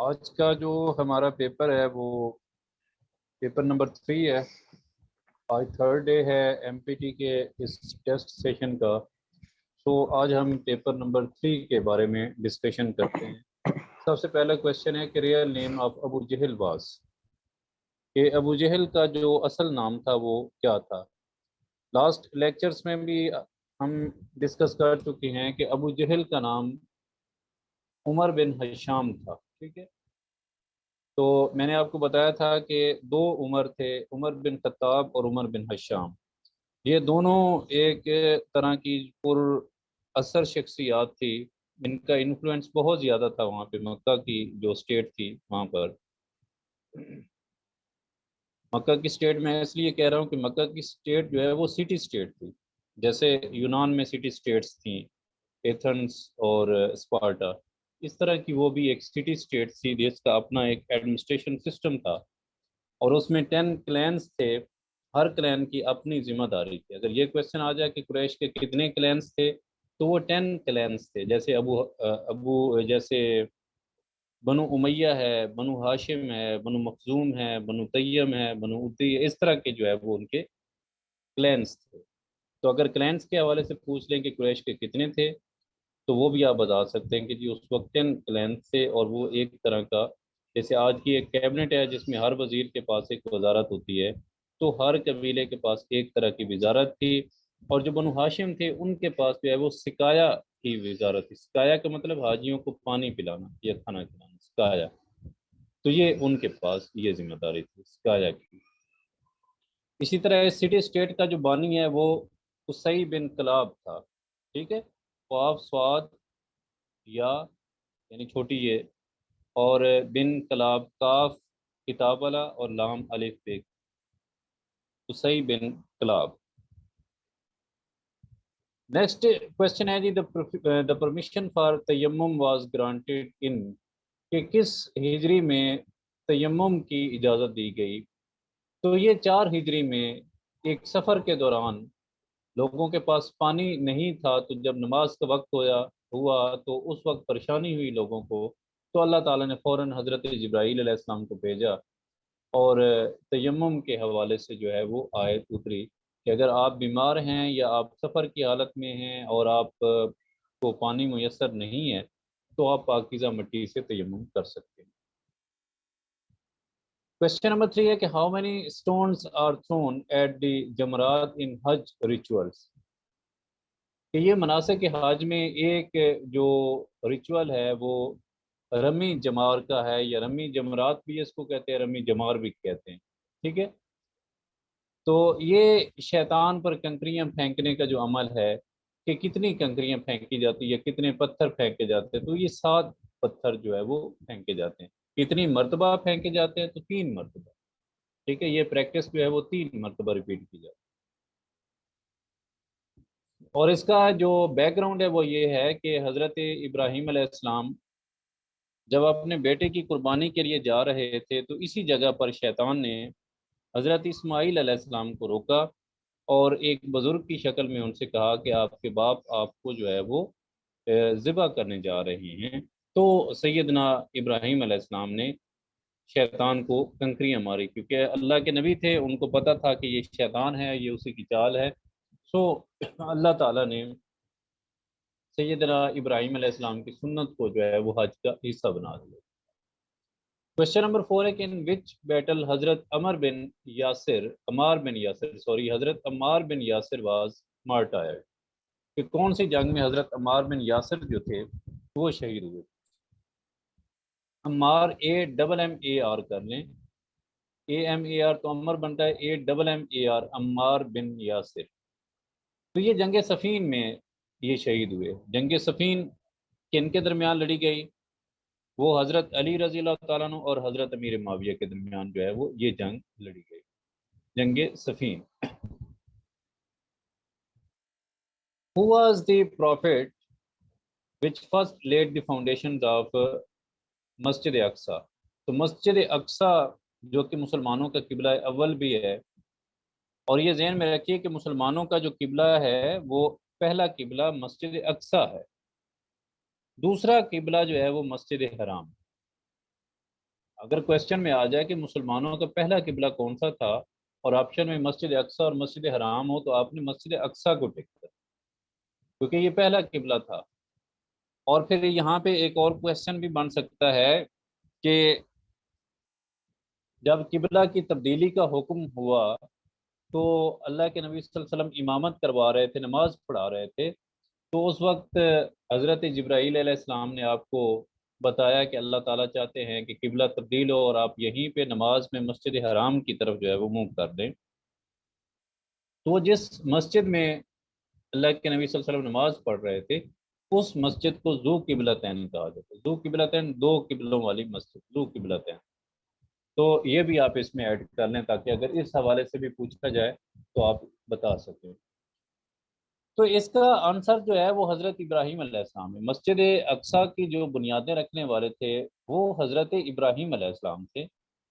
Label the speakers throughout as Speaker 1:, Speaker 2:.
Speaker 1: آج کا جو ہمارا پیپر ہے وہ پیپر نمبر 3 ہے۔ آج تھرڈ ڈے ہے ایم پی ٹی کے اس ٹیسٹ سیشن کا۔ سو آج ہم پیپر نمبر 3 کے بارے میں ڈسکشن کرتے ہیں۔ سب سے پہلا کویشچن ہے کہ real name of Abu Jahl was, کہ ابو جہل کا جو اصل نام تھا وہ کیا تھا۔ لاسٹ لیکچرز میں بھی ہم ڈسکس کر چکے ہیں کہ ابو جہل کا نام عمر بن ہشام تھا، ٹھیک ہے۔ تو میں نے آپ کو بتایا تھا کہ دو عمر تھے، عمر بن خطاب اور عمر بن ہشام۔ یہ دونوں ایک طرح کی پر اثر شخصیات تھی، ان کا انفلوئنس بہت زیادہ تھا وہاں پہ، مکہ کی جو اسٹیٹ تھی وہاں پر۔ مکہ کی اسٹیٹ میں اس لیے کہہ رہا ہوں کہ مکہ کی اسٹیٹ جو ہے وہ سٹی اسٹیٹ تھی، جیسے یونان میں سٹی اسٹیٹس تھیں، ایتھنس اور اسپارٹا، اس طرح کی وہ بھی ایک سٹی اسٹیٹ تھی جس کا اپنا ایک ایڈمنسٹریشن سسٹم تھا، اور اس میں 10 کلینس تھے، ہر کلین کی اپنی ذمہ داری تھی۔ اگر یہ کویشچن آ جائے کہ قریش کے کتنے کلینس تھے تو وہ 10 کلینس تھے، جیسے جیسے بنو امیہ ہے، بنو ہاشم ہے، بنو مخزوم ہے، بنو تیم ہے، بنو ادی، اس طرح کے جو ہے وہ ان کے کلینس تھے۔ تو اگر کلینس کے حوالے سے پوچھ لیں کہ قریش کے کتنے تھے تو وہ بھی آپ بتا سکتے ہیں کہ جی اس وقت 10 کلینس تھے، اور وہ ایک طرح کا جیسے آج کی ایک کیبنٹ ہے جس میں ہر وزیر کے پاس ایک وزارت ہوتی ہے، تو ہر قبیلے کے پاس ایک طرح کی وزارت تھی۔ اور جو بنو ہاشم تھے ان کے پاس جو ہے وہ سکایا کی وزارت تھی۔ سکایا کا مطلب حاجیوں کو پانی پلانا یا کھانا کھلانا، سکایا، تو یہ ان کے پاس یہ ذمہ داری تھی سکایا کی۔ اسی طرح سٹی اسٹیٹ کا جو بانی ہے وہ قصی بن کلاب تھا، ٹھیک ہے، قاف صاد یا یعنی چھوٹی یہ، اور بن کلاب کاف کتاب والا اور لام الف بے، قصی بن کلاب۔ نیکسٹ کوشچن ہے جی دا پرمیشن فار تیمم واز گرانٹیڈ ان، کہ کس ہجری میں تیمم کی اجازت دی گئی۔ تو یہ 4 ہجری میں ایک سفر کے دوران لوگوں کے پاس پانی نہیں تھا، تو جب نماز کا وقت ہوا تو اس وقت پریشانی ہوئی لوگوں کو، تو اللہ تعالیٰ نے فوراً حضرت جبرائیل علیہ السلام کو بھیجا، اور تیمم کے حوالے سے جو ہے وہ آیت اتری کہ اگر آپ بیمار ہیں یا آپ سفر کی حالت میں ہیں اور آپ کو پانی میسر نہیں ہے تو آپ پاکیزہ مٹی سے تیمم کر سکتے ہیں۔ کویشچن نمبر 3 ہے کہ how many stones are thrown at the Jamarat in Hajj rituals, کہ یہ مناسک حج میں ایک جو ریچول ہے وہ رمی جمار کا ہے، یا رمی جمرات بھی اس کو کہتے ہیں، رمی جمار بھی کہتے ہیں، ٹھیک ہے۔ تو یہ شیطان پر کنکریاں پھینکنے کا جو عمل ہے کہ کتنی کنکریاں پھینکی جاتی یا کتنے پتھر پھینکے جاتے ہیں، تو یہ 7 پتھر جو ہے وہ پھینکے جاتے ہیں۔ کتنی مرتبہ پھینکے جاتے ہیں تو 3 مرتبہ، ٹھیک ہے، یہ پریکٹس جو ہے وہ 3 مرتبہ ریپیٹ کی جاتی ہے۔ اور اس کا جو بیک گراؤنڈ ہے وہ یہ ہے کہ حضرت ابراہیم علیہ السلام جب اپنے بیٹے کی قربانی کے لیے جا رہے تھے تو اسی جگہ پر شیطان نے حضرت اسماعیل علیہ السلام کو روکا، اور ایک بزرگ کی شکل میں ان سے کہا کہ آپ کے باپ آپ کو جو ہے وہ ذبح کرنے جا رہے ہیں۔ تو سیدنا ابراہیم علیہ السلام نے شیطان کو کنکریاں ماری، کیونکہ اللہ کے نبی تھے، ان کو پتہ تھا کہ یہ شیطان ہے، یہ اسی کی چال ہے۔ سو اللہ تعالیٰ نے سیدنا ابراہیم علیہ السلام کی سنت کو جو ہے وہ حج کا حصہ بنا دیا۔ کویشچن نمبر 4 ہے کہ ان وچ بیٹل حضرت عمار بن یاسر واز مارٹائر، کہ کون سی جنگ میں حضرت عمار بن یاسر جو تھے وہ شہید ہوئے۔ عمار AMMAR کر لیں، AMAR تو عمر بنتا ہے، AMMAR عمار بن یاسر۔ تو یہ جنگ صفین میں یہ شہید ہوئے۔ جنگ صفین کن کے درمیان لڑی گئی؟ وہ حضرت علی رضی اللہ تعالیٰ عنہ اور حضرت امیر معاویہ کے درمیان جو ہے وہ یہ جنگ لڑی گئی، جنگ Siffin. Who was the prophet which first laid the foundations of مسجد اقصی؟ تو مسجد اقصی جو کہ مسلمانوں کا قبلہ اول بھی ہے، اور یہ ذہن میں رکھیے کہ مسلمانوں کا جو قبلہ ہے وہ پہلا قبلہ مسجد اقصی ہے، دوسرا قبلہ جو ہے وہ مسجد حرام۔ اگر کوشچن میں آ جائے کہ مسلمانوں کا پہلا قبلہ کون سا تھا اور آپشن میں مسجد اقصی اور مسجد حرام ہو، تو آپ نے مسجد اقصی کو ٹک کر، کیونکہ یہ پہلا قبلہ تھا۔ اور پھر یہاں پہ ایک اور کوشچن بھی بن سکتا ہے کہ جب قبلہ کی تبدیلی کا حکم ہوا تو اللہ کے نبی صلی اللہ علیہ وسلم امامت کروا رہے تھے، نماز پڑھا رہے تھے، تو اس وقت حضرت جبرائیل علیہ السلام نے آپ کو بتایا کہ اللہ تعالیٰ چاہتے ہیں کہ قبلہ تبدیل ہو اور آپ یہیں پہ نماز میں مسجد حرام کی طرف جو ہے وہ منہ کر دیں۔ تو وہ جس مسجد میں اللہ کے نبی صلی اللہ علیہ وسلم نماز پڑھ رہے تھے، اس مسجد کو ذو قبلتین کہا جاتا ہے۔ ذو قبلتین، دو قبلوں والی مسجد، ذو قبلتین۔ تو یہ بھی آپ اس میں ایڈ کر لیں تاکہ اگر اس حوالے سے بھی پوچھا جائے تو آپ بتا سکیں۔ تو اس کا آنسر جو ہے وہ حضرت ابراہیم علیہ السلام ہے۔ مسجد اقصی کی جو بنیادیں رکھنے والے تھے وہ حضرت ابراہیم علیہ السلام تھے،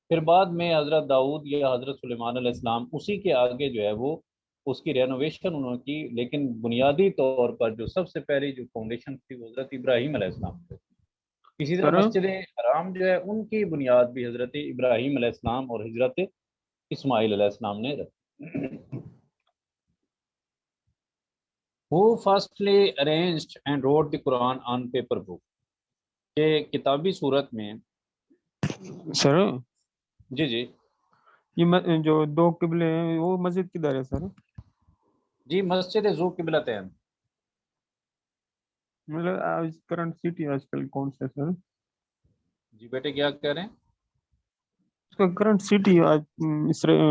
Speaker 1: پھر بعد میں حضرت داؤد یا حضرت سلیمان علیہ السلام اسی کے آگے جو ہے وہ اس کی رینوویشن انہوں نے کی، لیکن بنیادی طور پر جو سب سے پہلی جو فاؤنڈیشن تھی وہ حضرت ابراہیم علیہ السلام تھے۔ اسی طرح
Speaker 2: سر
Speaker 1: مسجد حرام جو ہے ان کی بنیاد بھی حضرت ابراہیم علیہ السلام اور حضرت اسماعیل علیہ السلام نے رکھی۔ Who firstly arranged and wrote the Quran on paper book؟ کہ کتابی صورت میں،
Speaker 2: سر
Speaker 1: جی جی
Speaker 2: یہ جو دو قبلے ہیں وہ مسجد کدھر ہے سر؟
Speaker 1: جی مسجد ذو قبلتین۔
Speaker 2: مطلب کرنٹ سٹی آج کل کون سا ہے سر؟
Speaker 1: جی بیٹے کیا کہہ رہے ہیں؟
Speaker 2: اس کا کرنٹ سٹی آج
Speaker 1: بیٹے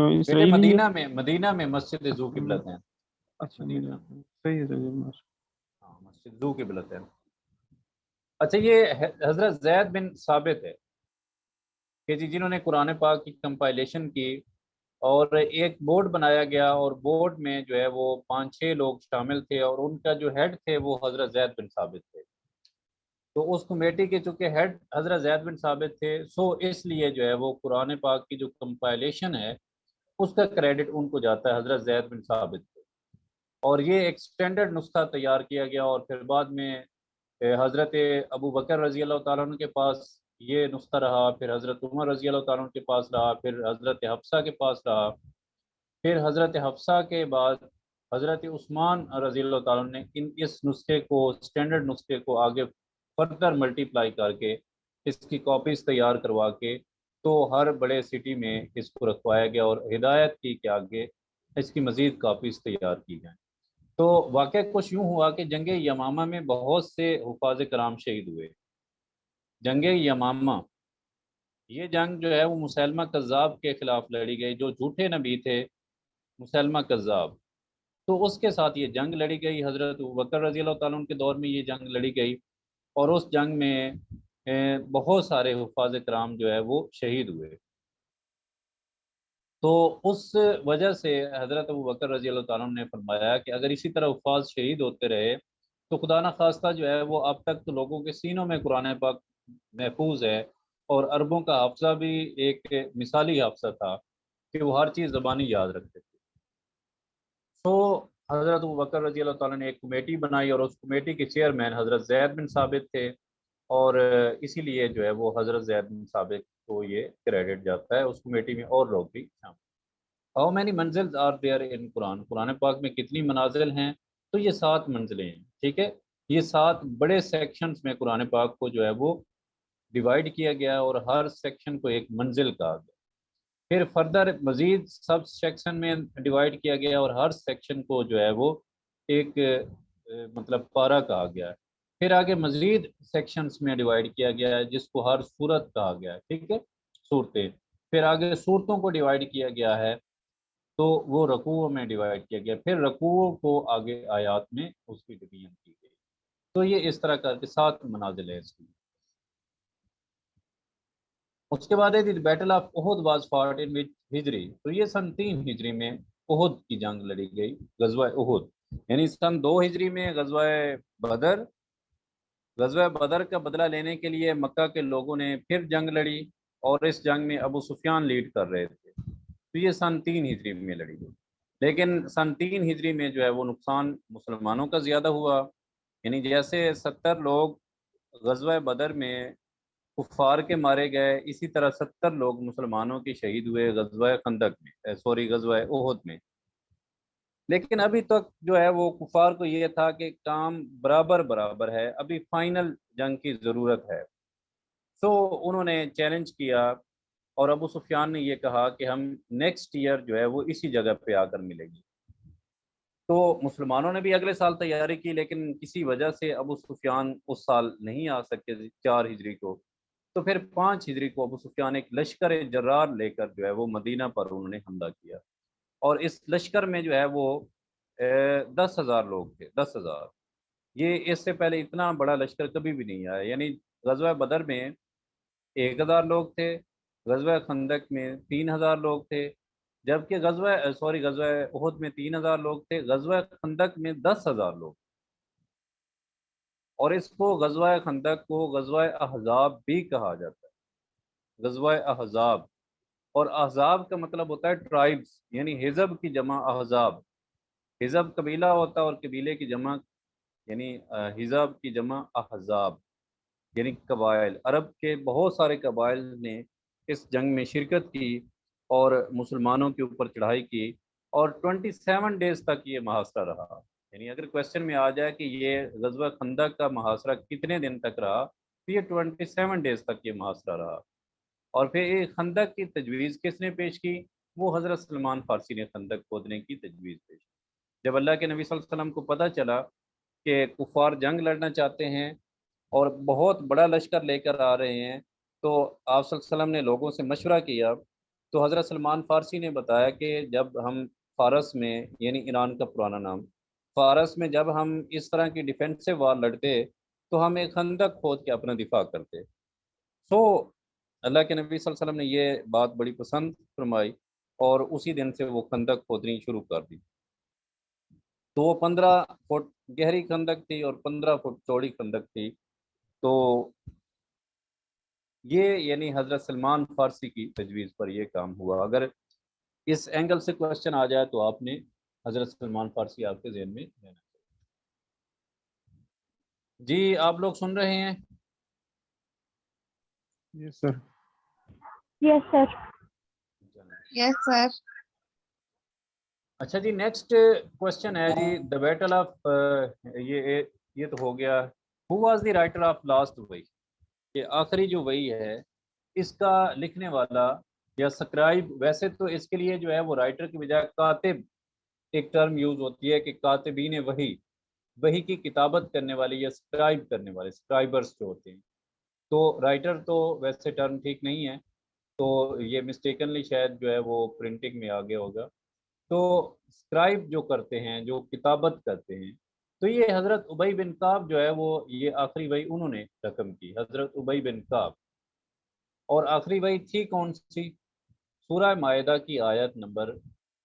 Speaker 2: اسرائیلی ہے۔
Speaker 1: مدینہ میں مسجد ذو قبلتین،
Speaker 2: اچھا
Speaker 1: مدینہ،
Speaker 2: صحیح ہے سر۔
Speaker 1: ہاں مسجد ذو قبلتین۔ اچھا یہ حضرت زید بن ثابت ہے کہ جی جنہوں نے قرآن پاک کی کمپائلیشن کی، اور ایک بورڈ بنایا گیا اور بورڈ میں جو ہے وہ 5-6 لوگ شامل تھے، اور ان کا جو ہیڈ تھے وہ حضرت زید بن ثابت تھے۔ تو اس کمیٹی کے چونکہ ہیڈ حضرت زید بن ثابت تھے، سو اس لیے جو ہے وہ قرآن پاک کی جو کمپائلیشن ہے اس کا کریڈٹ ان کو جاتا ہے، حضرت زید بن ثابت کو۔ اور یہ ایک سٹینڈرڈ نسخہ تیار کیا گیا، اور پھر بعد میں حضرت ابو بکر رضی اللہ تعالیٰ عنہ کے پاس یہ نسخہ رہا، پھر حضرت عمر رضی اللہ تعالیٰ عنہ کے پاس رہا، پھر حضرت حفصہ کے پاس رہا، پھر حضرت حفصہ کے بعد حضرت عثمان رضی اللہ تعالیٰ عنہ نے اس نسخے کو، سٹینڈرڈ نسخے کو آگے فردر ملٹیپلائی کر کے اس کی کاپیز تیار کروا کے تو ہر بڑے سٹی میں اس کو رکھوایا گیا، اور ہدایت کی کہ آگے اس کی مزید کاپیز تیار کی جائیں۔ تو واقعہ کچھ یوں ہوا کہ جنگ یمامہ میں بہت سے حفاظ کرام شہید ہوئے۔ جنگ یمامہ یہ جنگ جو ہے وہ مسلمہ کذاب کے خلاف لڑی گئی، جو جھوٹے نبی تھے مسلمہ کذاب، تو اس کے ساتھ یہ جنگ لڑی گئی۔ حضرت ابوبکر رضی اللہ تعالیٰ عنہ کے دور میں یہ جنگ لڑی گئی، اور اس جنگ میں بہت سارے حفاظ کرام جو ہے وہ شہید ہوئے۔ تو اس وجہ سے حضرت ابوبکر رضی اللہ تعالیٰ عنہ نے فرمایا کہ اگر اسی طرح حفاظ شہید ہوتے رہے تو خدا نخواستہ جو ہے وہ اب تک تو لوگوں کے سینوں میں قرآن پاک محفوظ ہے، اور عربوں کا حافظہ بھی ایک مثالی حافظہ تھا کہ وہ ہر چیز زبانی یاد رکھتے تھے۔ تو حضرت ابوبکر رضی اللہ تعالیٰ نے ایک کمیٹی بنائی، اور اس کمیٹی کے چیئرمین حضرت زید بن ثابت تھے، اور اسی لیے جو ہے وہ حضرت زید بن ثابت کو یہ کریڈٹ جاتا ہے۔ اس کمیٹی میں اور لوگ بھی شامل۔ How many manzils are there in Quran? قرآن پاک میں کتنی منازل ہیں؟ تو یہ 7 منزلیں ہیں، ٹھیک ہے۔ یہ 7 بڑے سیکشنز میں قرآن پاک کو جو ہے وہ ڈیوائیڈ کیا گیا، اور ہر سیکشن کو ایک منزل کہا گیا۔ پھر فردر مزید سب سیکشن میں ڈیوائیڈ کیا گیا، اور ہر سیکشن کو جو ہے وہ ایک مطلب پارہ کہا گیا ہے۔ پھر آگے مزید سیکشنز میں ڈیوائیڈ کیا گیا ہے جس کو ہر صورت کہا گیا ہے، ٹھیک ہے، صورتیں۔ پھر آگے صورتوں کو ڈیوائیڈ کیا گیا ہے، تو وہ رکوعوں میں ڈیوائیڈ کیا گیا، پھر رکوعوں کو آگے آیات میں اس کی ڈویژن کی گئی۔ تو یہ اس طرح کر کے 7 منازل ہے اس کی۔ اس کے بعد ہے battle of Uhud was fought in which Hijri, تو یہ سن 3 ہجری میں احد کی جنگ لڑی گئی، غزوہ احد، یعنی سن 2 ہجری میں غزوہ بدر۔ غزوہ بدر کا بدلہ لینے کے لیے مکہ کے لوگوں نے پھر جنگ لڑی، اور اس جنگ میں ابو سفیان لیڈ کر رہے تھے، تو یہ سن 3 ہجری میں لڑی گئی۔ لیکن سن 3 ہجری میں جو ہے وہ نقصان مسلمانوں کا زیادہ ہوا، یعنی جیسے 70 لوگ غزوہ بدر میں کفار کے مارے گئے، اسی طرح 70 لوگ مسلمانوں کے شہید ہوئے غزوہ خندق میں، غزوہ احد میں۔ لیکن ابھی تک جو ہے وہ کفار کو یہ تھا کہ کام برابر برابر ہے، ابھی فائنل جنگ کی ضرورت ہے۔ سو انہوں نے چیلنج کیا، اور ابو سفیان نے یہ کہا کہ ہم نیکسٹ ایئر جو ہے وہ اسی جگہ پہ آ کر ملیں گے۔ تو مسلمانوں نے بھی اگلے سال تیاری کی، لیکن کسی وجہ سے ابو سفیان اس سال نہیں آ سکے 4 ہجری کو۔ تو پھر 5 ہجری کو ابو سفیان ایک لشکر جرار لے کر جو ہے وہ مدینہ پر انہوں نے حملہ کیا، اور اس لشکر میں جو ہے وہ 10,000 لوگ تھے، 10,000۔ یہ اس سے پہلے اتنا بڑا لشکر کبھی بھی نہیں آیا، یعنی غزوہ بدر میں 1,000 لوگ تھے، غزوہ خندق میں 3,000 لوگ تھے، جبکہ غزوہ احد میں 3,000 لوگ تھے، غزوہ خندق میں 10,000 لوگ۔ اور اس کو غزوہ خندق کو غزوہ احزاب بھی کہا جاتا ہے، غزوہ احزاب۔ اور احزاب کا مطلب ہوتا ہے ٹرائبس، یعنی حزب کی جمع احزاب۔ حزب قبیلہ ہوتا ہے، اور قبیلے کی جمع یعنی حزب کی جمع احزاب، یعنی قبائل۔ عرب کے بہت سارے قبائل نے اس جنگ میں شرکت کی اور مسلمانوں کے اوپر چڑھائی کی، اور 27 ڈیز تک یہ محاصرہ رہا۔ یعنی اگر کوشچن میں آ جائے کہ یہ غزوہ خندق کا محاصرہ کتنے دن تک رہا، تو یہ 27 ڈیز تک یہ محاصرہ رہا۔ اور پھر یہ خندق کی تجویز کس نے پیش کی؟ وہ حضرت سلمان فارسی نے خندق کھودنے کی تجویز پیش کی۔ جب اللہ کے نبی صلی اللہ علیہ وسلم کو پتہ چلا کہ کفار جنگ لڑنا چاہتے ہیں اور بہت بڑا لشکر لے کر آ رہے ہیں، تو آپ صلی اللہ علیہ وسلم نے لوگوں سے مشورہ کیا، تو حضرت سلمان فارسی نے بتایا کہ جب ہم فارس میں، یعنی ایران کا پرانا نام، فارس میں جب ہم اس طرح کی ڈیفینسو وار لڑتے تو ہم ایک خندق کھود کے اپنا دفاع کرتے۔ سو اللہ کے نبی صلی اللہ علیہ وسلم نے یہ بات بڑی پسند فرمائی، اور اسی دن سے وہ خندق کھودنی شروع کر دی۔ تو وہ 15 فٹ گہری خندق تھی اور 15 فٹ چوڑی خندق تھی۔ تو یہ یعنی حضرت سلمان فارسی کی تجویز پر یہ کام ہوا۔ اگر اس اینگل سے کوشچن آ جائے تو آپ نے حضرت سلمان فارسی آپ کے ذہن میں لینا چاہیے۔ جی آپ لوگ سن رہے ہیں؟
Speaker 2: یس سر۔
Speaker 3: یس سر۔ یس سر۔
Speaker 1: اچھا جی، نیکسٹ کوشچن ہے جی، دا بیٹل آف، یہ تو ہو گیا، who was the writer of last وحی، کہ آخری جو وحی ہے اس کا لکھنے والا یا سکرائب۔ ویسے تو اس کے لیے جو ہے وہ رائٹر کی بجائے کاتب ایک ٹرم یوز ہوتی ہے، کہ کاتبین وحی کی کتابت کرنے والے یا سکرائب کرنے والے، سکرائبرز جو ہوتے ہیں۔ تو رائٹر تو ویسے ٹرم ٹھیک نہیں ہے، تو یہ مسٹیکنلی شاید جو ہے وہ پرنٹنگ میں آگے ہوگا۔ تو سکرائب جو کرتے ہیں، جو کتابت کرتے ہیں، تو یہ حضرت ابی بن کعب جو ہے وہ یہ آخری وحی انہوں نے رقم کی، حضرت ابی بن کعب۔ اور آخری وحی تھی کون سی؟ سورہ مائدہ کی آیت نمبر،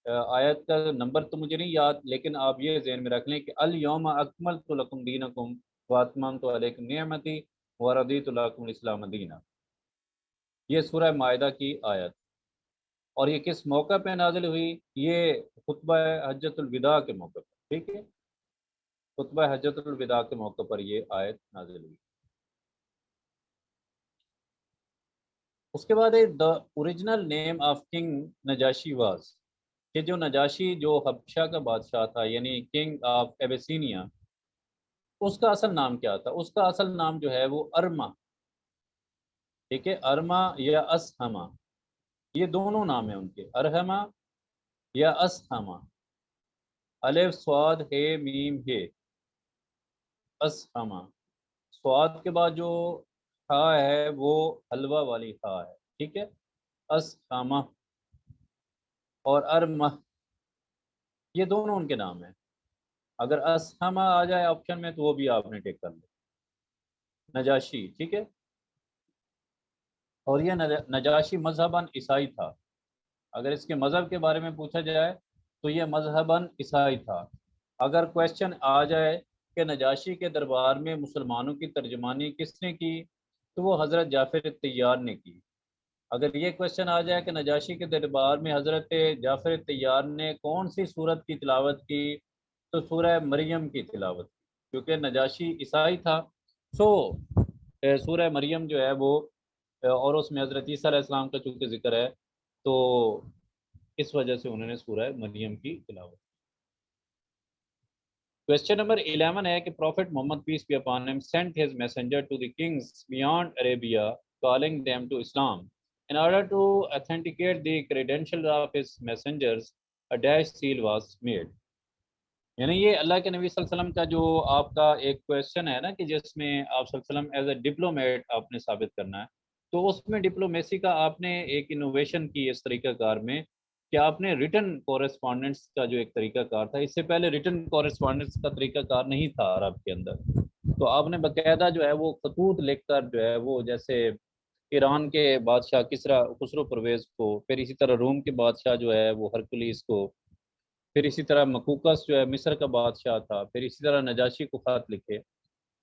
Speaker 1: آیت کا نمبر تو مجھے نہیں یاد، لیکن آپ یہ ذہن میں رکھ لیں کہ الیوم اکملت لکم دینکم واتممت علیکم نعمتی ورضیت لکم الاسلام دینا۔ یہ سورہ مائدہ کی آیت، اور یہ کس موقع پہ نازل ہوئی؟ یہ خطبہ حجۃ الوداع کے موقع پر، ٹھیک ہے، خطبہ حجۃ الوداع کے موقع پر یہ آیت نازل ہوئی۔ اس کے بعد the original name of king Najashi was, کہ جو نجاشی جو حبشہ کا بادشاہ تھا، یعنی کنگ آف ایبیسینیا، اس کا اصل نام کیا تھا؟ اس کا اصل نام جو ہے وہ ارما، ٹھیک ہے، ارما یا اسہما، یہ دونوں نام ہیں ان کے، ارہما یا اسہما، الف صاد ہے میم ہے، اسہما۔ سواد کے بعد جو ہا ہے وہ حلوہ والی ہا ہے، ٹھیک ہے، اسہما اور ارمہ، یہ دونوں ان کے نام ہیں۔ اگر اسہما آ جائے آپشن میں تو وہ بھی آپ نے ٹیک کر لیا، نجاشی، ٹھیک ہے۔ اور یہ نجاشی مذہباً عیسائی تھا۔ اگر اس کے مذہب کے بارے میں پوچھا جائے تو یہ مذہباً عیسائی تھا۔ اگر کویشچن آ جائے کہ نجاشی کے دربار میں مسلمانوں کی ترجمانی کس نے کی، تو وہ حضرت جعفر طیار نے کی۔ اگر یہ کویشچن آ جائے کہ نجاشی کے دربار میں حضرت جعفر طیار نے کون سی سورت کی تلاوت کی، تو سورہ مریم کی تلاوت کی، کیونکہ نجاشی عیسائی تھا۔ سورہ مریم جو ہے وہ اور اس میں حضرت عیسیٰ علیہ السلام کا چونکہ ذکر ہے تو اس وجہ سے انہوں نے سورہ مریم کی تلاوت. Question number 11 ہے کہ Prophet Muhammad peace be upon him sent his messenger to the kings beyond Arabia calling them to Islam. In order to authenticate the credentials of his messengers, a dash seal was made. یعنی یہ اللہ کے نبی صلی اللہ علیہ وسلم کا جو آپ کا ایک کویشچن ہے نا کہ جس میں آپ صلی اللہ علیہ وسلم ایز اے ڈپلومیٹ آپ نے ثابت کرنا ہے، تو اس میں ڈپلومیسی کا آپ نے ایک انوویشن کی اس طریقہ کار میں کہ آپ نے ریٹن کورسپونڈنس کا جو ایک طریقہ کار تھا، اس سے پہلے ریٹن کورسپونڈنس کا طریقہ کار نہیں تھا عرب کے اندر، تو آپ نے باقاعدہ جو ہے وہ خطوط لکھ کر جو ہے وہ جیسے ایران کے بادشاہ خسرو پرویز کو، پھر اسی طرح روم کے بادشاہ جو ہے وہ ہرکلیس کو، پھر اسی طرح مقوقس جو ہے مصر کا بادشاہ تھا، پھر اسی طرح نجاشی کو خط لکھے،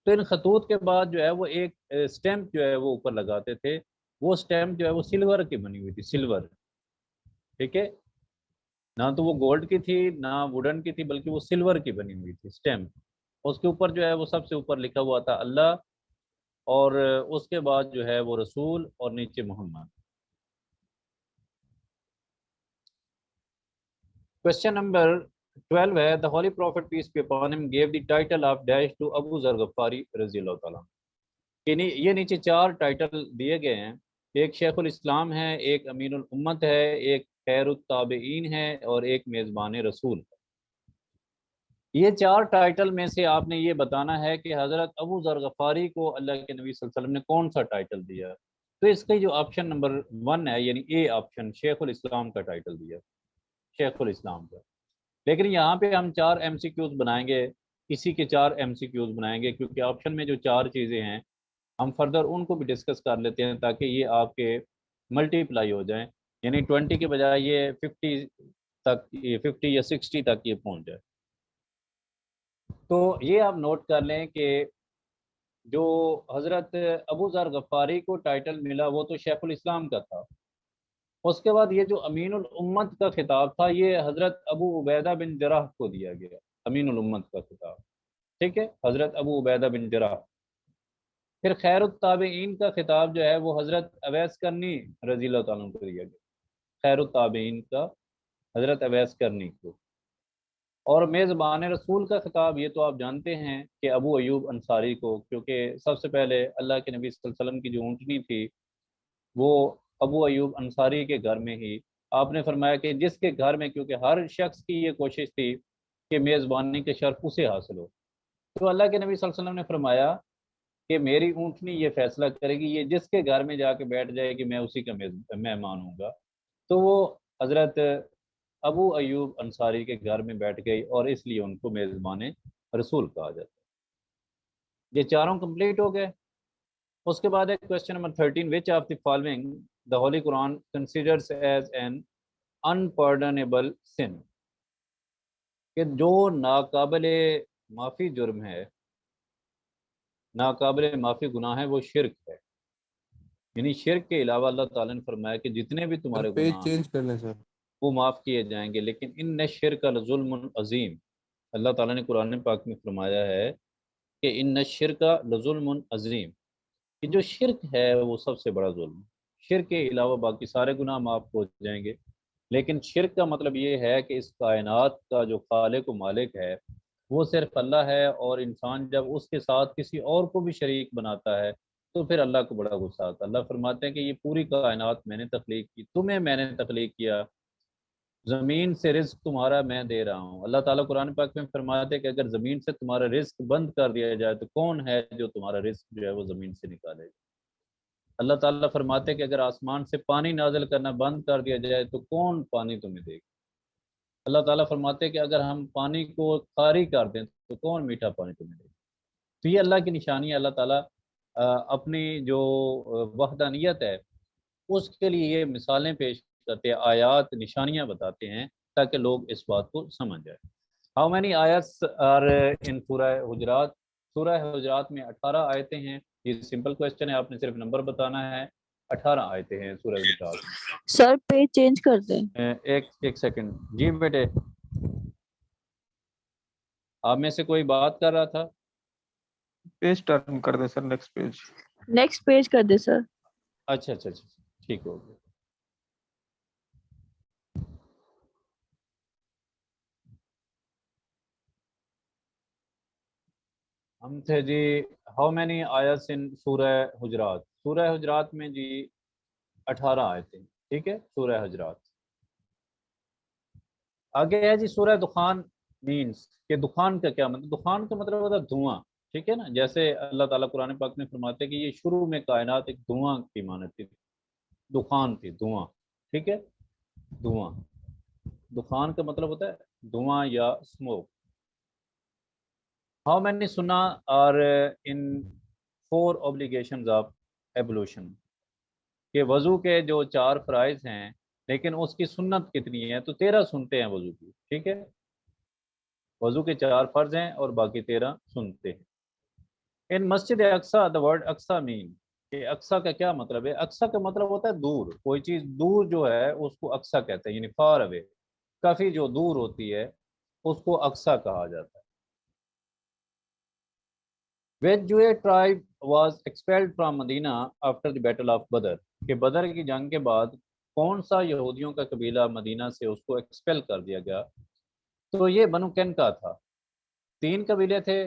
Speaker 1: تو ان خطوط کے بعد جو ہے وہ ایک سٹیمپ جو ہے وہ اوپر لگاتے تھے، وہ سٹیمپ جو ہے وہ سلور کی بنی ہوئی تھی، سلور، ٹھیک ہے، نہ تو وہ گولڈ کی تھی نہ ووڈن کی تھی، بلکہ وہ سلور کی بنی ہوئی تھی سٹیمپ. اس کے اوپر جو ہے وہ سب سے اوپر لکھا ہوا تھا اللہ، اور اس کے بعد جو ہے وہ رسول اور نیچے محمد. Question number 12 ہے The Holy Prophet peace be upon him gave the title of dash to Abu Zar Ghafari رضی اللہ تعالیٰ. یہ نیچے 4 ٹائٹل دیے گئے ہیں، ایک شیخ الاسلام ہے، ایک امین الامت ہے، ایک خیر التابعین ہے، اور ایک میزبان رسول ہے. یہ 4 ٹائٹل میں سے آپ نے یہ بتانا ہے کہ حضرت ابو ذر غفاری کو اللہ کے نبی صلی اللہ علیہ وسلم نے کون سا ٹائٹل دیا. تو اس کا جو آپشن نمبر 1 ہے یعنی اے آپشن، شیخ الاسلام کا ٹائٹل دیا، شیخ الاسلام کا. لیکن یہاں پہ ہم 4 ایم سی کیوز بنائیں گے، اسی کے 4 ایم سی کیوز بنائیں گے، کیونکہ آپشن میں جو 4 چیزیں ہیں ہم فردر ان کو بھی ڈسکس کر لیتے ہیں تاکہ یہ آپ کے ملٹی پلائی ہو جائیں، یعنی 20 کے بجائے یہ 50 تک، یہ 50 یا 60 تک یہ پہنچ جائے. تو یہ آپ نوٹ کر لیں کہ جو حضرت ابو ذر غفاری کو ٹائٹل ملا وہ تو شیخ الاسلام کا تھا. اس کے بعد یہ جو امین الامت کا خطاب تھا یہ حضرت ابو عبیدہ بن جراح کو دیا گیا، امین الامت کا خطاب، ٹھیک ہے، حضرت ابو عبیدہ بن جراح. پھر خیر التابعین کا خطاب جو ہے وہ حضرت اویس کرنی رضی اللہ تعالیٰ کو دیا گیا، خیر التابعین کا حضرت اویس کرنی کو. اور میزبان رسول کا خطاب یہ تو آپ جانتے ہیں کہ ابو ایوب انصاری کو، کیونکہ سب سے پہلے اللہ کے نبی صلی اللہ علیہ وسلم کی جو اونٹنی تھی وہ ابو ایوب انصاری کے گھر میں ہی آپ نے فرمایا کہ جس کے گھر میں، کیونکہ ہر شخص کی یہ کوشش تھی کہ میزبانی کے شرف اسے حاصل ہو، تو اللہ کے نبی صلی اللہ علیہ وسلم نے فرمایا کہ میری اونٹنی یہ فیصلہ کرے گی، یہ جس کے گھر میں جا کے بیٹھ جائے کہ میں اسی کا مہمان ہوں گا. تو وہ حضرت ابو ایوب انصاری کے گھر میں بیٹھ گئی اور اس لیے ان کو میزبان رسول کہا جاتا ہے. یہ 4 کمپلیٹ ہو گئے. اس کے بعد ہے question number 13 which of the following the Holy Quran considers as an unpardonable sin. کہ جو ناقابل معافی جرم ہے، ناقابل معافی گناہ ہے، وہ شرک ہے. یعنی شرک کے علاوہ اللہ تعالیٰ نے فرمایا کہ جتنے بھی تمہارے
Speaker 4: پیج
Speaker 1: گناہ
Speaker 4: چینج کر لیں سر،
Speaker 1: وہ معاف کیے جائیں گے، لیکن ان الشرک لظلم عظیم. اللہ تعالیٰ نے قرآن پاک میں فرمایا ہے کہ ان الشرک لظلم عظیم، کہ جو شرک ہے وہ سب سے بڑا ظلم. شرک کے علاوہ باقی سارے گناہ معاف ہو جائیں گے، لیکن شرک کا مطلب یہ ہے کہ اس کائنات کا جو خالق و مالک ہے وہ صرف اللہ ہے، اور انسان جب اس کے ساتھ کسی اور کو بھی شریک بناتا ہے تو پھر اللہ کو بڑا غصہ آتا ہے. اللہ فرماتے ہیں کہ یہ پوری کائنات میں نے تخلیق کی، تمہیں میں نے تخلیق کیا، زمین سے رزق تمہارا میں دے رہا ہوں. اللہ تعالیٰ قرآن پاک میں فرماتے ہیں کہ اگر زمین سے تمہارا رزق بند کر دیا جائے تو کون ہے جو تمہارا رزق جو ہے وہ زمین سے نکالے گا. اللہ تعالیٰ فرماتے ہیں کہ اگر آسمان سے پانی نازل کرنا بند کر دیا جائے تو کون پانی تمہیں دے گا. اللہ تعالیٰ فرماتے ہیں کہ اگر ہم پانی کو خاری کر دیں تو کون میٹھا پانی تمہیں دے گا. تو یہ اللہ کی نشانی ہے. اللہ تعالیٰ اپنی جو وحدانیت ہے اس کے لیے یہ مثالیں پیش کرتے ہیں، آیات نشانیاں بتاتے ہیں تاکہ لوگ اس بات کو سمجھ جائیں. ہاؤ مینی آیتس آر ان سورہ حجرات؟ سورہ حجرات میں 18 آیتیں ہیں. یہ سمپل کویسچن ہے، آپ نے صرف نمبر بتانا ہے. 18 آیتیں ہیں سورہ حجرات میں.
Speaker 3: سر پیج چینج کر دیں.
Speaker 1: ایک سیکنڈ جی بیٹے، آپ میں سے کوئی بات کر رہا تھا؟
Speaker 2: پیج ٹرن کر دیں سر، نیکسٹ پیج.
Speaker 3: نیکسٹ پیج کر دیں سر.
Speaker 1: اچھا اچھا اچھا ٹھیک ہو گیا. ہم تھے جی ہاؤ مینی آیتس ان سورہ حجرات. سورہ حجرات میں جی 18 آیتیں. ٹھیک ہے سورہ حجرات. آگے ہے جی سورہ دخان. مینس کہ دخان کا کیا مطلب؟ دخان کا مطلب ہوتا ہے دھواں. ٹھیک ہے نا، جیسے اللہ تعالیٰ قرآن پاک میں فرماتے ہیں کہ یہ شروع میں کائنات ایک دھواں کی مانند تھی. دخان تھی، دھواں. ٹھیک ہے، دھواں. دخان کا مطلب ہوتا ہے دھواں یا اسموک. ہاؤ مینی سنا آر ان 4 obligations آف ایبولوشن. کہ وضو کے جو 4 فرائض ہیں لیکن اس کی سنت کتنی ہے؟ تو 13 سنتے ہیں وضو کی. ٹھیک ہے، وضو کے 4 فرض ہیں اور باقی 13 سنتے ہیں. ان مسجد اقصی، دا ورڈ اقصی مین کہ اقصی کا کیا مطلب ہے؟ اقصی کا مطلب ہوتا ہے دور. کوئی چیز دور جو ہے اس کو اقصی کہتے ہیں، یعنی فار اوے، کافی جو دور ہوتی ہے اس کو اقصی کہا جاتا ہے. Which Jewish tribe was expelled from Medina after the Battle of Badr. کہ بدر کی جنگ کے بعد کون سا یہودیوں کا قبیلہ مدینہ سے اس کو ایکسپیل کر دیا گیا؟ تو یہ بنو کینکا تھا. 3 قبیلے تھے،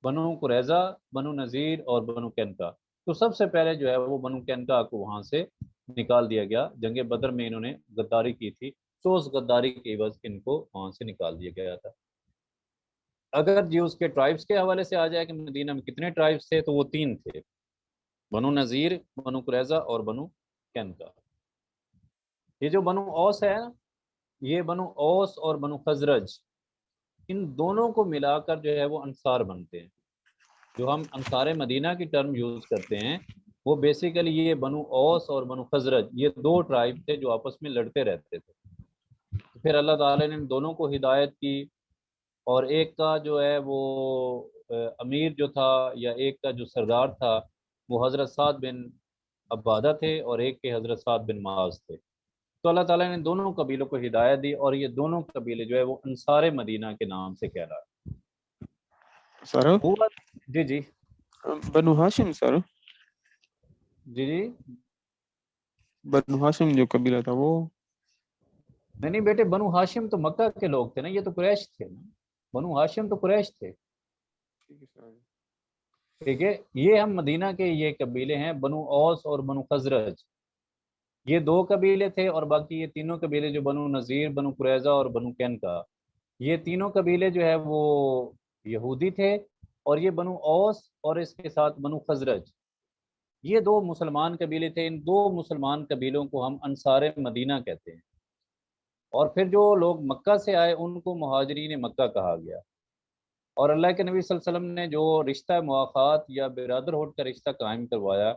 Speaker 1: بنو قریظہ، بنو نذیر اور بنو کینکا. تو سب سے پہلے جو ہے وہ بنو کینکا کو وہاں سے نکال دیا گیا. جنگ بدر میں انہوں نے غداری کی تھی، تو اس غداری کے عوض ان کو وہاں سے نکال دیا گیا تھا. اگر جی اس کے ٹرائبس کے حوالے سے آ جائے کہ مدینہ میں کتنے ٹرائبس تھے، تو وہ 3 تھے: بنو نذیر، بنو قریظہ اور بنو کینکا. یہ جو بنو اوس ہے، یہ بنو اوس اور بنو خزرج، ان دونوں کو ملا کر جو ہے وہ انصار بنتے ہیں. جو ہم انصار مدینہ کی ٹرم یوز کرتے ہیں وہ بیسیکلی یہ بنو اوس اور بنو خزرج، یہ 2 ٹرائب تھے جو آپس میں لڑتے رہتے تھے. پھر اللہ تعالیٰ نے ان دونوں کو ہدایت کی، اور ایک کا جو ہے وہ امیر جو تھا یا ایک کا جو سردار تھا وہ حضرت سعد بن عبادہ تھے، اور ایک کے حضرت سعد بن معاذ تھے. تو اللہ تعالیٰ نے دونوں قبیلوں کو ہدایت دی، اور یہ دونوں قبیلے جو ہے وہ انصار مدینہ کے نام سے کہلاتے.
Speaker 2: سر
Speaker 1: جی جی
Speaker 2: بنو ہاشم سر،
Speaker 1: جی جی
Speaker 2: بنو ہاشم جو قبیلہ تھا وہ
Speaker 1: نہیں بیٹے، بنو ہاشم تو مکہ کے لوگ تھے نا، یہ تو قریش تھے نا. بنو ہاشم تو قریش تھے. ٹھیک ہے، یہ ہم مدینہ کے یہ قبیلے ہیں بنو اوس اور بنو خزرج. یہ 2 قبیلے تھے، اور باقی یہ تینوں قبیلے جو بنو نذیر، بنو قریظہ اور بنو کینکا، یہ تینوں قبیلے جو ہے وہ یہودی تھے. اور یہ بنو اوس اور اس کے ساتھ بنو خزرج، یہ 2 مسلمان قبیلے تھے. ان 2 مسلمان قبیلوں کو ہم انصار مدینہ کہتے ہیں. اور پھر جو لوگ مکہ سے آئے ان کو مہاجرین مکہ کہا گیا. اور اللہ کے نبی صلی اللہ علیہ وسلم نے جو رشتہ مواخات یا برادرہڈ کا رشتہ قائم کروایا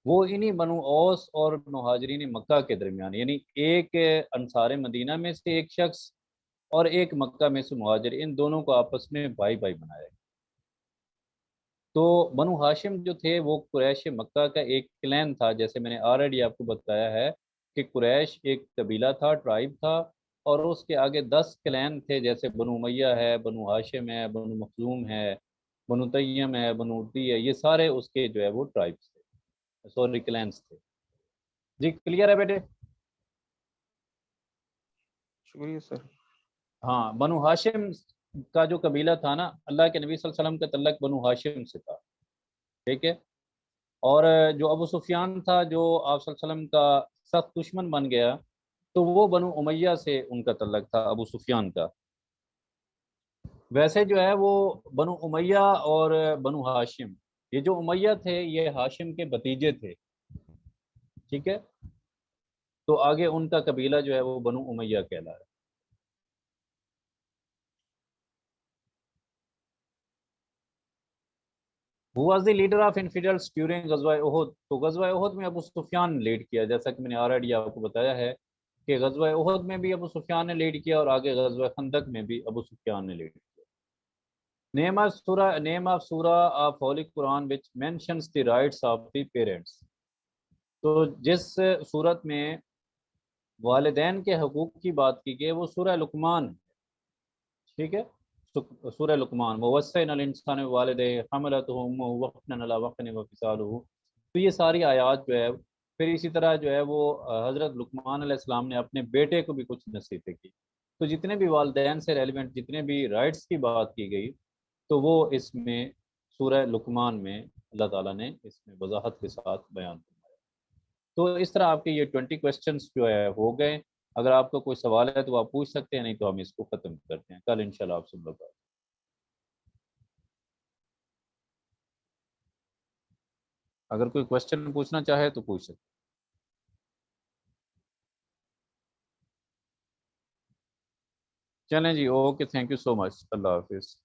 Speaker 1: وہ انہی بنو اوس اور مہاجرین مکہ کے درمیان، یعنی ایک انصار مدینہ میں سے ایک شخص اور ایک مکہ میں سے مہاجر، ان دونوں کو آپس میں بھائی بھائی بنایا. تو بنو ہاشم جو تھے وہ قریش مکہ کا ایک کلین تھا. جیسے میں نے آلریڈی آپ کو بتایا ہے کہ قریش ایک قبیلہ تھا، ٹرائب تھا، اور اس کے آگے 10 کلین تھے، جیسے بنو امیہ ہے، بنو ہاشم ہے، بنو مخزوم ہے، بنو تیم ہے، بنو عدی ہے. یہ سارے اس کے جو ہے وہ ٹرائبس تھے، سوری کلینس تھے. جی کلیئر ہے بیٹے؟
Speaker 2: شکریہ سر.
Speaker 1: ہاں، بنو ہاشم کا جو قبیلہ تھا نا، اللہ کے نبی صلی اللہ علیہ وسلم کا تعلق بنو ہاشم سے تھا. ٹھیک ہے، اور جو ابو سفیان تھا جو آپ صلی اللہ علیہ وسلم کا سخت دشمن بن گیا، تو وہ بنو امیہ سے ان کا تعلق تھا، ابو سفیان کا. ویسے جو ہے وہ بنو امیہ اور بنو ہاشم، یہ جو امیہ تھے یہ ہاشم کے بھتیجے تھے. ٹھیک ہے، تو آگے ان کا قبیلہ جو ہے وہ بنو امیہ کہلا ہے. Who was the leader of infidels during غزوہ احد؟ تو غزوہ احد میں ابو سفیان لیڈ کیا، جیسا کہ میں نے آلریڈی آپ کو بتایا ہے کہ غزوہ احد میں بھی ابو سفیان نے لیڈ کیا، اور آگے غزوہ خندق میں بھی ابو سفیان نے لیڈ کیا. Name of surah of Holy Quran which mentions the rights of the parents. تو جس صورت میں والدین کے حقوق کی بات کی گئی وہ سورہ لقمان. ٹھیک ہے، سورہ لقمان، وَوَصَّيْنَا الْإِنسَانَ بِوَالِدَيْهِ حَمَلَتْهُ أُمُّهُ وَهْنًا عَلَىٰ وَهْنٍ وَفِصَالُهُ. تو یہ ساری آیات جو ہے پھر اسی طرح جو ہے وہ حضرت لقمان علیہ السلام نے اپنے بیٹے کو بھی کچھ نصیحتیں کی. تو جتنے بھی والدین سے ریلیونٹ جتنے بھی رائٹس کی بات کی گئی تو وہ اس میں سورہ لقمان میں اللہ تعالیٰ نے اس میں وضاحت کے ساتھ بیان فرمایا. تو اس طرح آپ کے یہ 20 کویسچنس جو ہے ہو گئے. اگر آپ کو کوئی سوال ہے تو آپ پوچھ سکتے ہیں, نہیں تو ہم اس کو ختم کرتے ہیں. کل انشاءاللہ آپ سے ملاقات. اگر کوئی کویسچن پوچھنا چاہے تو پوچھ سکتے. چلیں جی, اوکے, تھینک یو سو مچ, اللہ حافظ.